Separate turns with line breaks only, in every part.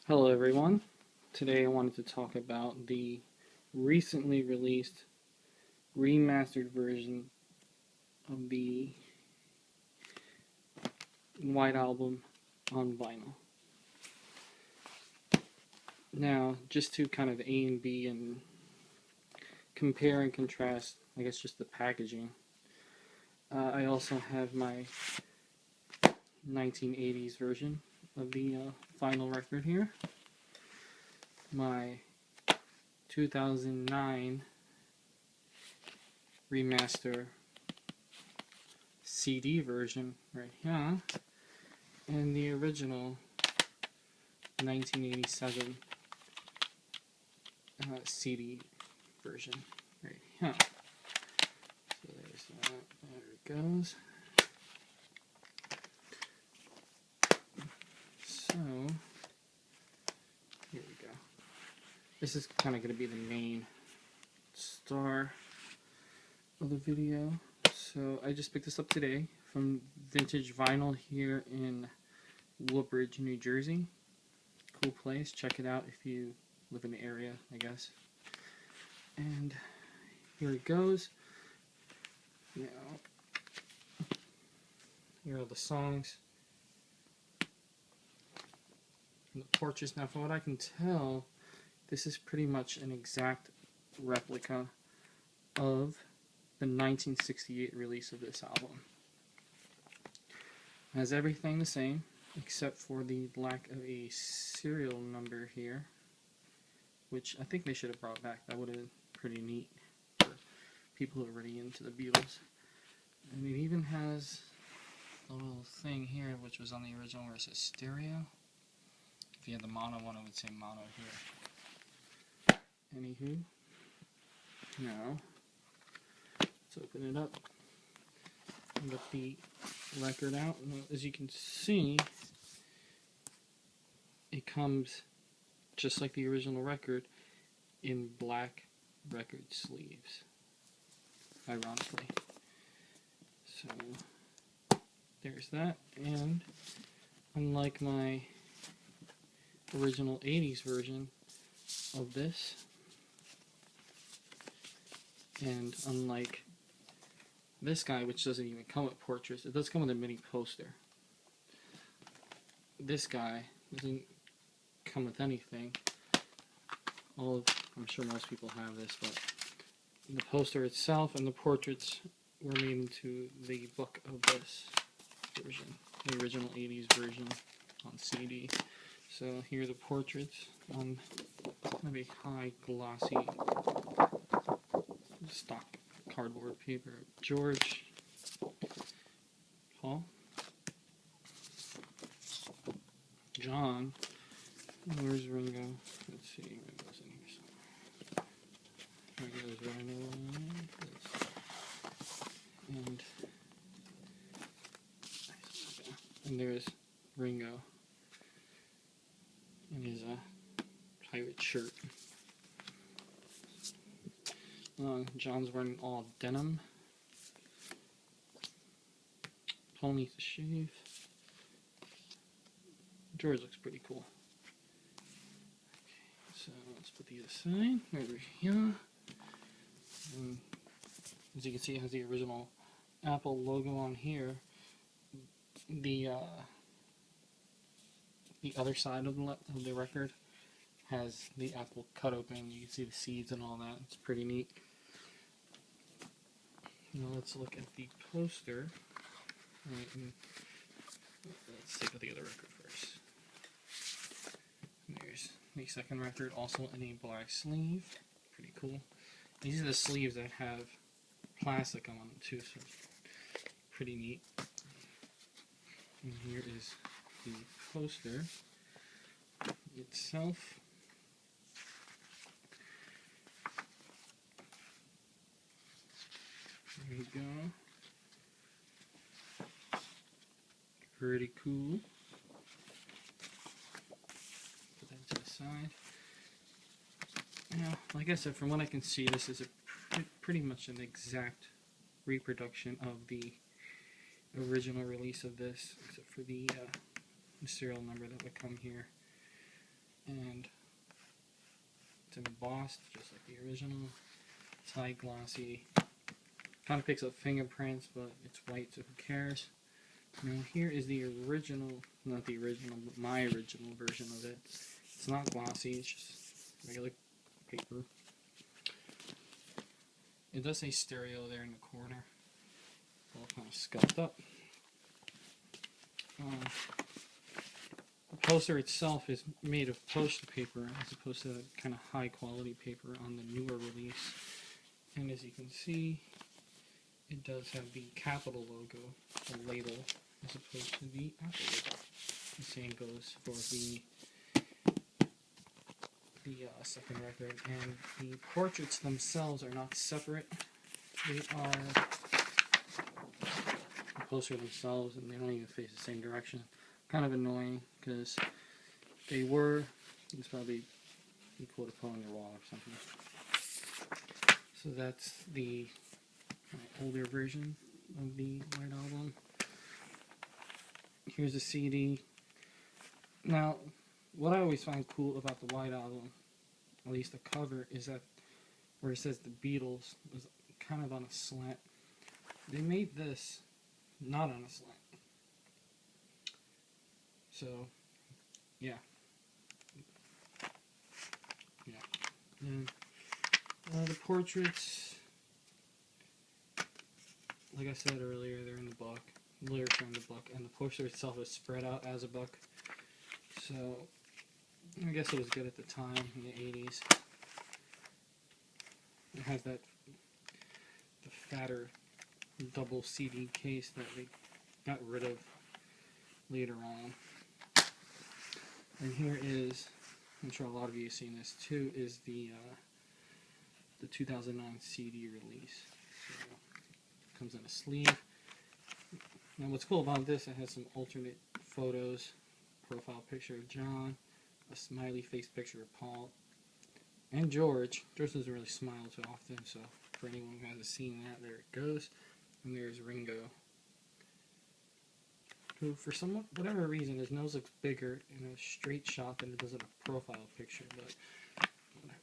Hello everyone. Today I wanted to talk about the recently released remastered version of the White Album on vinyl. Now, just to kind of A and B and compare and contrast, I guess just the packaging, I also have my 1980s version of the vinyl record here. My 2009 remaster CD version right here, and the original 1987 CD version right here. So there's that. There it goes. So here we go. This is kind of going to be the main star of the video. So I just picked this up today from Vintage Vinyl here in Woodbridge, New Jersey. Cool place. Check it out if you live in the area, I guess. And here it goes. Now, here are the songs and the portraits. Now, from what I can tell, this is pretty much an exact replica of the 1968 release of this album. It has everything the same, except for the lack of a serial number here, which I think they should have brought back. That would have been pretty neat for people who are already into the Beatles. And it even has a little thing here, which was on the original, where it says stereo. If you had the mono one, it would say mono here. Anywho, now let's open it up and get the record out. Now, as you can see, it comes just like the original record in black record sleeves, ironically. So there's that, and unlike my original 80s version of this, and unlike this guy, which doesn't even come with portraits, it does come with a mini poster. This guy doesn't come with anything. I'm sure most people have this, but the poster itself and the portraits were made into the book of this version, the original 80s version on CD. So here are the portraits on maybe high glossy stock cardboard paper. George, Paul, John, where's Ringo? Let's see, Ringo's in here somewhere. Ringo's Rhino, and there's Ringo in his pirate shirt. John's wearing all denim. Paul needs to shave. George looks pretty cool. Okay, so let's put these aside. Over here. And as you can see, it has the original Apple logo on here. The other side of the record has the apple cut open. You can see the seeds and all that. It's pretty neat. Now let's look at the poster. Let's take out the other record first. There's the second record, also in a black sleeve. Pretty cool. These are the sleeves that have plastic on them too, so pretty neat. And here is the poster itself. There you go. Pretty cool. Put that to the side. Now, like I said, from what I can see, this is pretty much an exact reproduction of the original release of this, except for the serial number that would come here. and it's embossed just like the original. It's high glossy. Kind of picks up fingerprints, but it's white, so who cares? Now here is the original, not the original, but my original version of it. It's not glossy, it's just regular paper. It does say stereo there in the corner. All kind of scuffed up. The poster itself is made of poster paper as opposed to kind of high quality paper on the newer release. And as you can see, it does have the Capital logo, the label, as opposed to the Apple logo. The same goes for the second record, and the portraits themselves are not separate. They are the poster themselves, and they don't even face the same direction. Kind of annoying because they were. It's probably equal to put on your wall or something. So that's the older version of the White Album. Here's the CD. Now, what I always find cool about the White Album, at least the cover, is that where it says the Beatles is kind of on a slant. They made this not on a slant. So, yeah. And the portraits, like I said earlier, they're in the book. Lyrics are in the book, and the poster itself is spread out as a book. So, I guess it was good at the time, in the 80s. It has the fatter double CD case that they got rid of later on. And here is, I'm sure a lot of you have seen this too, is the 2009 CD release. So, it comes in a sleeve. Now what's cool about this, it has some alternate photos, profile picture of John, a smiley face picture of Paul, and George. George doesn't really smile too often, so for anyone who hasn't seen that, there it goes. And there's Ringo, who for whatever reason his nose looks bigger in a straight shot than it does in a profile picture, but whatever.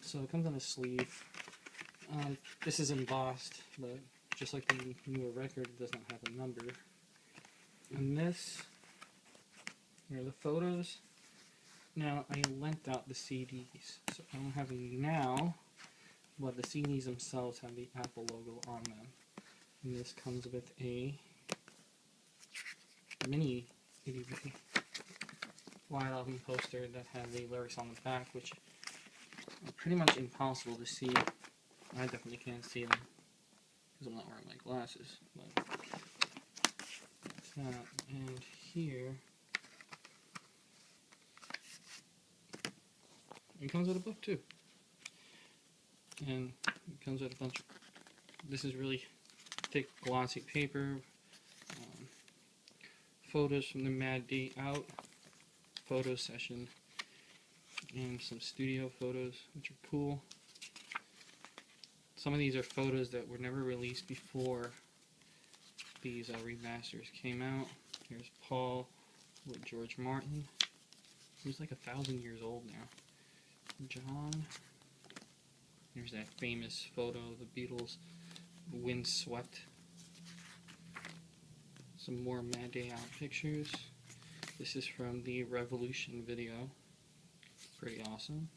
So it comes on a sleeve. This is embossed, but just like the newer record, it does not have a number. And this, here are the photos. Now, I lent out the CDs, so I don't have any now, but the CDs themselves have the Apple logo on them. And this comes with a mini itty-bitty White Album poster that has the lyrics on the back, which are pretty much impossible to see. I definitely can't see them because I'm not wearing my glasses. But that's that. And here, it comes with a book too. And it comes with a bunch of, this is really thick glossy paper, photos from the Mad Day Out photo session, and some studio photos, which are cool. Some of these are photos that were never released before these remasters came out. Here's Paul with George Martin, who's like 1,000 years old now. John. Here's that famous photo of the Beatles, windswept. Some more Mad Day Out pictures. This is from the Revolution video. Pretty awesome.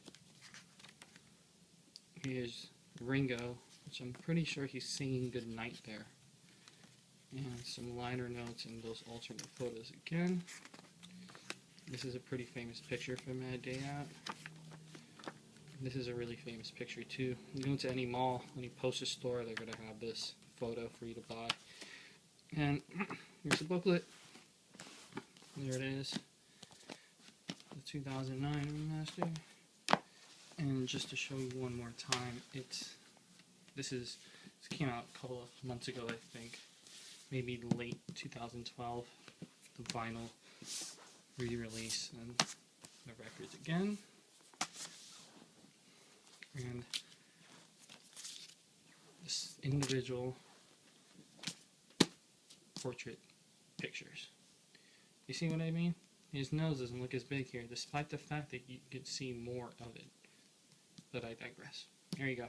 Here's Ringo, which I'm pretty sure he's singing Goodnight there. And some liner notes and those alternate photos again. This is a pretty famous picture from Mad Day Out. This is a really famous picture too. You go to any mall, any poster store, they're going to have this photo for you to buy. And here's the booklet. There it is. The 2009 remaster. And just to show you one more time, this came out a couple of months ago, I think. Maybe late 2012. The vinyl re-release and the records again. And this individual portrait pictures. You see what I mean? His nose doesn't look as big here, despite the fact that you could see more of it. But I digress. There you go.